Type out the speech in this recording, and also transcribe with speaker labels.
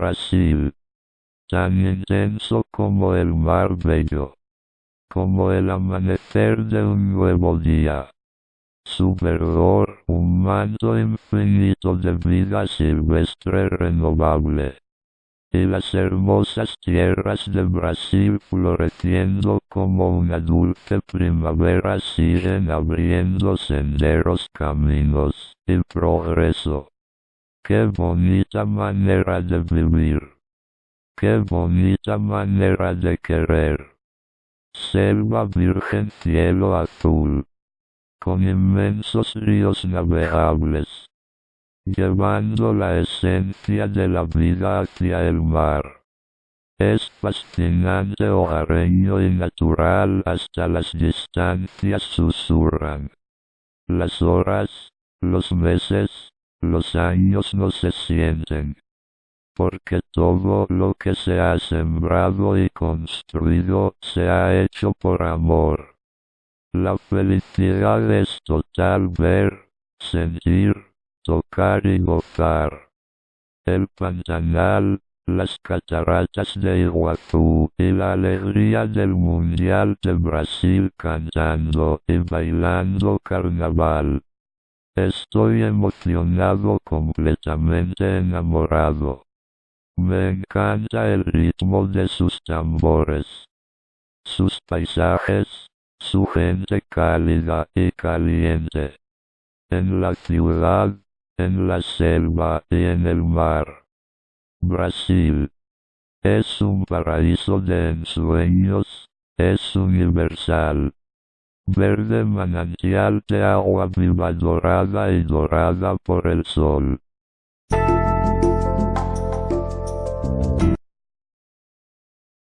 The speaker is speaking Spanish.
Speaker 1: Brasil, tan intenso como el mar bello, como el amanecer de un nuevo día. Su verdor, un manto infinito de vida silvestre renovable. Y las hermosas tierras de Brasil floreciendo como una dulce primavera siguen abriendo senderos, caminos y progreso. ¡Qué bonita manera de vivir! ¡Qué bonita manera de querer! Selva virgen, cielo azul, con inmensos ríos navegables, llevando la esencia de la vida hacia el mar. Es fascinante, hogareño y natural, hasta las distancias susurran. Las horas, los meses, los años no se sienten, porque todo lo que se ha sembrado y construido se ha hecho por amor. La felicidad es total: ver, sentir, tocar y gozar. El Pantanal, las cataratas de Iguazú y la alegría del Mundial de Brasil cantando y bailando carnaval. Estoy emocionado, completamente enamorado. Me encanta el ritmo de sus tambores, sus paisajes, su gente cálida y caliente. En la ciudad, en la selva y en el mar. Brasil es un paraíso de ensueños, es universal. Verde manantial de agua viva, dorada y dorada por el sol.